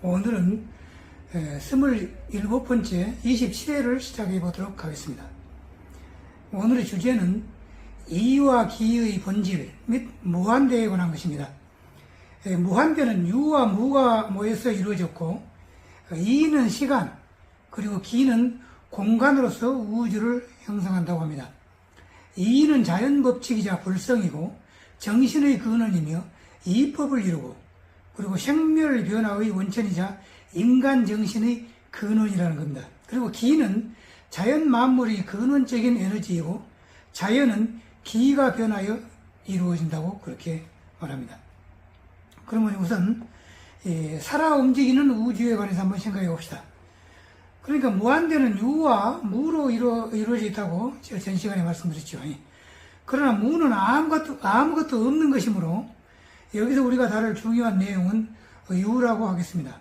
오늘은 27번째 27회를 시작해 보도록 하겠습니다. 오늘의 주제는 이와 기의 본질 및 무한대에 관한 것입니다. 무한대는 유와 무가 모여서 이루어졌고, 이는 시간, 그리고 기는 공간으로서 우주를 형성한다고 합니다. 이는 자연법칙이자 불성이고 정신의 근원이며 이법을 이루고, 그리고 생멸 변화의 원천이자 인간 정신의 근원이라는 겁니다. 그리고 기는 자연 만물의 근원적인 에너지이고, 자연은 기가 변하여 이루어진다고 그렇게 말합니다. 그러면 우선 살아 움직이는 우주에 관해서 한번 생각해 봅시다. 그러니까 무한대는 유와 무로 이루어져 있다고 제가 전 시간에 말씀드렸죠. 그러나 무는 아무것도 없는 것이므로 여기서 우리가 다룰 중요한 내용은 유라고 하겠습니다.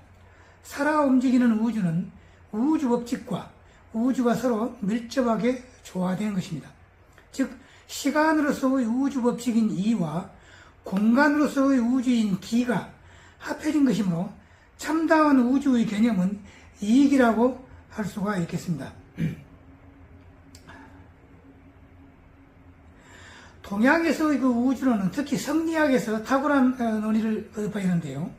살아 움직이는 우주는 우주 법칙과 우주가 서로 밀접하게 조화된 것입니다. 즉 시간으로서의 우주 법칙인 이와 공간으로서의 우주인 기가 합해진 것이므로 참다운 우주의 개념은 이익이라고 할 수가 있겠습니다. 동양에서의 그 우주론은 특히 성리학에서 탁월한 논의를 거듭하는데요.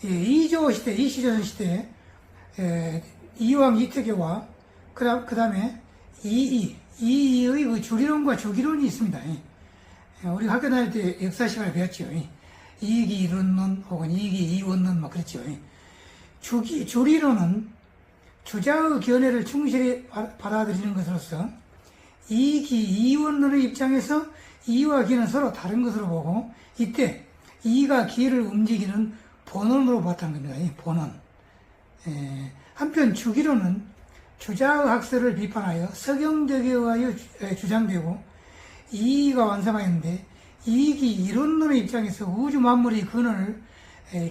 이조 시대, 이시조선 시대에 이왕 이태계와 그 다음에 이의 그 주리론과 주기론이 있습니다. 우리 학교 다닐 때 역사 시간에 배웠죠. 이익이 이론론 혹은 이익이 이원론 막 그랬죠. 주리론은 주자의 견해를 충실히 받아들이는 것으로서 이익이 이원론의 입장에서 이와 기는 서로 다른 것으로 보고, 이때 이가 기를 움직이는 본원으로 봤다는 겁니다. 이 본원. 한편 주기론은 주자의 학설을 비판하여 서경적에 의하여 주장되고, 이의가 완성하였는데 이익이 이론론의 입장에서 우주 만물의 근원을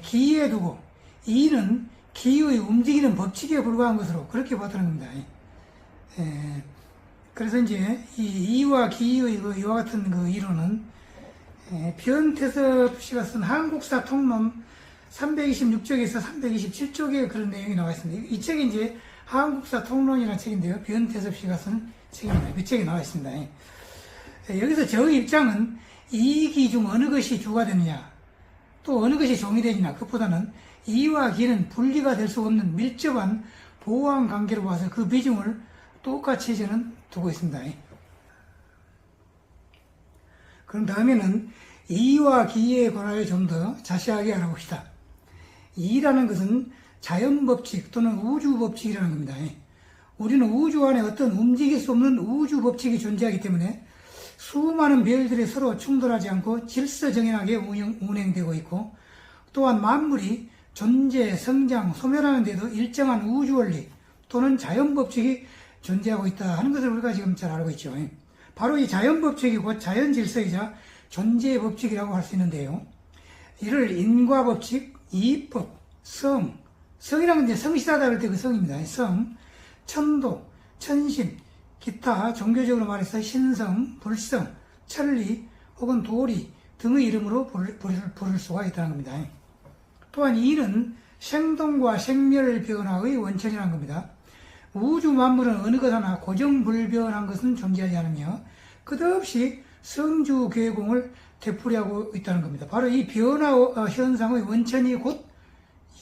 기에 두고 이는 기의 움직이는 법칙에 불과한 것으로 그렇게 봤다는 겁니다. 그래서 이제 이와 기의 이와 같은 그 이론은 변태섭 씨가 쓴 한국사 통론 326쪽에서 327쪽에 그런 내용이 나와 있습니다. 이 책이 이제 한국사 통론이라는 책인데요. 변태섭 씨가 쓴 책입니다. 그 책에 나와 있습니다. 여기서 저의 입장은 이익이 중 어느 것이 주가 되느냐, 또 어느 것이 종이 되느냐, 그것보다는 이와 기는 분리가 될 수 없는 밀접한 보완 관계로 봐서 그 비중을 똑같이 저는 두고 있습니다. 그럼 다음에는 이와 기에 관하여 좀 더 자세하게 알아봅시다. 이라는 것은 자연법칙 또는 우주법칙이라는 겁니다. 우리는 우주 안에 어떤 움직일 수 없는 우주법칙이 존재하기 때문에 수많은 별들이 서로 충돌하지 않고 질서정연하게 운행되고 있고, 또한 만물이 존재, 성장, 소멸하는 데도 일정한 우주원리 또는 자연법칙이 존재하고 있다 하는 것을 우리가 지금 잘 알고 있죠. 바로 이 자연법칙이 곧 자연질서이자 존재의 법칙이라고 할 수 있는데요. 이를 인과법칙, 이법, 성이라는 게 성실하다 할 때 그 성입니다. 성, 천도, 천심, 기타 종교적으로 말해서 신성, 불성, 천리 혹은 도리 등의 이름으로 부를 수가 있다는 겁니다. 또한 이는 생동과 생멸 변화의 원천이라는 겁니다. 우주 만물은 어느 것 하나 고정불변한 것은 존재하지 않으며 끝없이 성주괴공을 되풀이하고 있다는 겁니다. 바로 이 변화 현상의 원천이 곧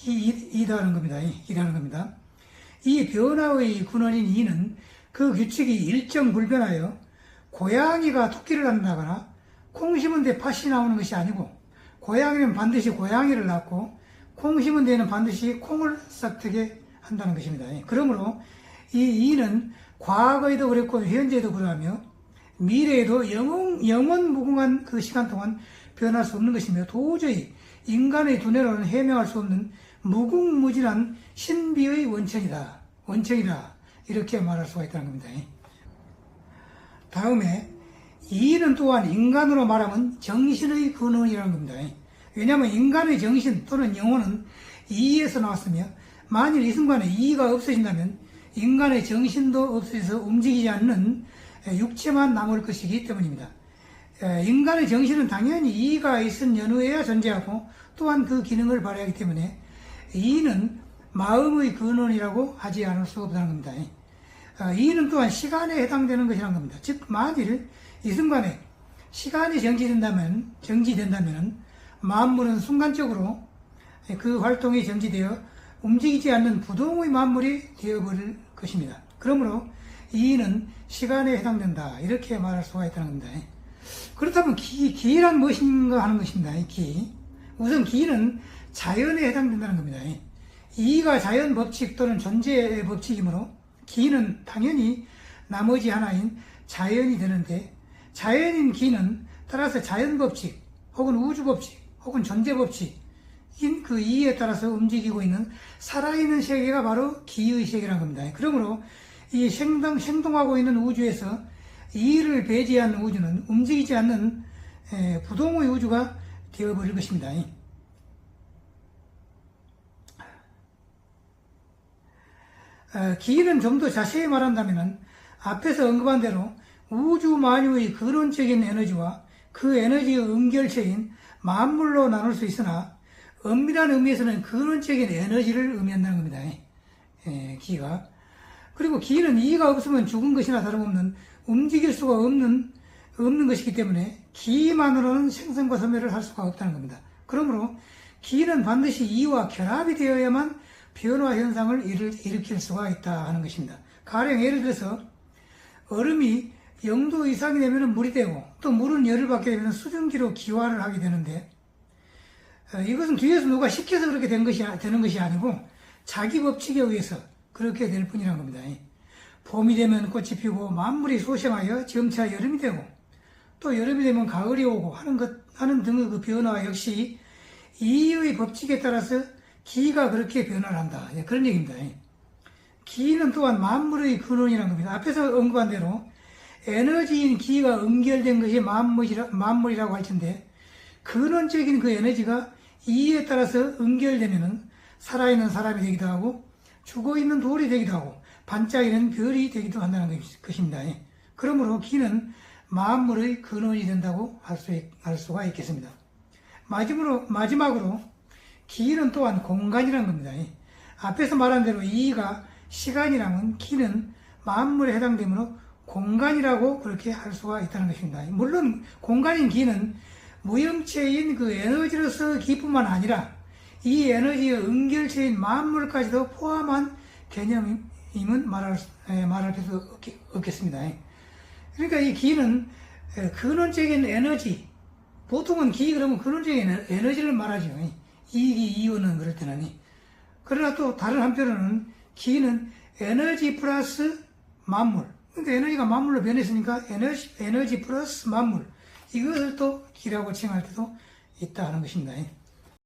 이라는 겁니다. 이 변화의 근원인 이는 그 규칙이 일정불변하여 고양이가 토끼를 낳는다거나 콩 심은 데 팥이 나오는 것이 아니고, 고양이는 반드시 고양이를 낳고 콩 심은 데는 반드시 콩을 싹트게 한다는 것입니다. 그러므로 이 이는 과거에도 그랬고 현재에도 그러하며 미래에도 영원 무궁한 그 시간 동안 변할 수 없는 것이며, 도저히 인간의 두뇌로는 해명할 수 없는 무궁무진한 신비의 원천이다, 이렇게 말할 수가 있다는 겁니다. 다음에 이는 또한 인간으로 말하면 정신의 근원이라는 겁니다. 왜냐하면 인간의 정신 또는 영혼은 이에서 나왔으며, 만일 이 순간에 이가 없어진다면 인간의 정신도 없어져서 움직이지 않는 육체만 남을 것이기 때문입니다. 인간의 정신은 당연히 이가 있은 연후에야 존재하고 또한 그 기능을 발휘하기 때문에 이는 마음의 근원이라고 하지 않을 수 없다는 겁니다. 이는 또한 시간에 해당되는 것이라는 겁니다. 즉 만일 이 순간에 시간이 정지된다면 만물은 순간적으로 그 활동이 정지되어 움직이지 않는 부동의 만물이 되어버릴 것입니다. 그러므로 이는 시간에 해당된다 이렇게 말할 수가 있다는 겁니다. 그렇다면 기란 무엇인가 하는 것입니다. 기. 우선 기는 자연에 해당된다는 겁니다. 이가 자연 법칙 또는 존재의 법칙이므로 기는 당연히 나머지 하나인 자연이 되는데, 자연인 기는 따라서 자연 법칙 혹은 우주 법칙 혹은 존재 법칙인 그 이에 따라서 움직이고 있는 살아있는 세계가 바로 기의 세계라는 겁니다. 그러므로 이 생동하고 있는 우주에서 이를 배제한 우주는 움직이지 않는 부동의 우주가 되어버릴 것입니다. 기는 좀 더 자세히 말한다면 앞에서 언급한 대로 우주 만유의 근원적인 에너지와 그 에너지의 음결체인 만물로 나눌 수 있으나 엄밀한 의미에서는 근원적인 에너지를 의미한다는 겁니다. 기가. 그리고 기는 이가 없으면 죽은 것이나 다름없는 움직일 수가 없는 것이기 때문에 기만으로는 생성과 소멸을 할 수가 없다는 겁니다. 그러므로 기는 반드시 이와 결합이 되어야만 변화 현상을 일으킬 수가 있다 하는 것입니다. 가령 예를 들어서 얼음이 0도 이상이 되면 물이 되고 또 물은 열을 받게 되면 수증기로 기화를 하게 되는데, 이것은 뒤에서 누가 시켜서 그렇게 되는 것이 아니고 자기 법칙에 의해서 그렇게 될 뿐이라는 겁니다. 봄이 되면 꽃이 피고 만물이 소생하여 점차 여름이 되고 또 여름이 되면 가을이 오고 하는 등의 그 변화 역시 이의 법칙에 따라서 기가 그렇게 변화를 한다. 그런 얘기입니다. 기는 또한 만물의 근원이라는 겁니다. 앞에서 언급한 대로 에너지인 기가 응결된 것이 만물이라고 할 텐데, 근원적인 그 에너지가 이에 따라서 응결되면 살아있는 사람이 되기도 하고 죽어있는 돌이 되기도 하고 반짝이는 별이 되기도 한다는 것입니다. 그러므로 기는 만물의 근원이 된다고 할 수가 있겠습니다. 마지막으로 기는 또한 공간이라는 겁니다. 앞에서 말한 대로 이가 시간이라면 기는 만물에 해당되므로 공간이라고 그렇게 할 수가 있다는 것입니다. 물론 공간인 기는 무형체인 그 에너지로서 기뿐만 아니라 이 에너지의 응결체인 만물까지도 포함한 개념임은 말할 필요 없겠습니다. 그러니까 이 기는 근원적인 에너지, 보통은 기 그러면 근원적인 에너지를 말하죠. 이유는 그럴 때는. 그러나 또 다른 한편으로는 기는 에너지 플러스 만물, 그러니까 에너지가 만물로 변했으니까 에너지 플러스 만물, 이것을 또 기라고 칭할 때도 있다 하는 것입니다.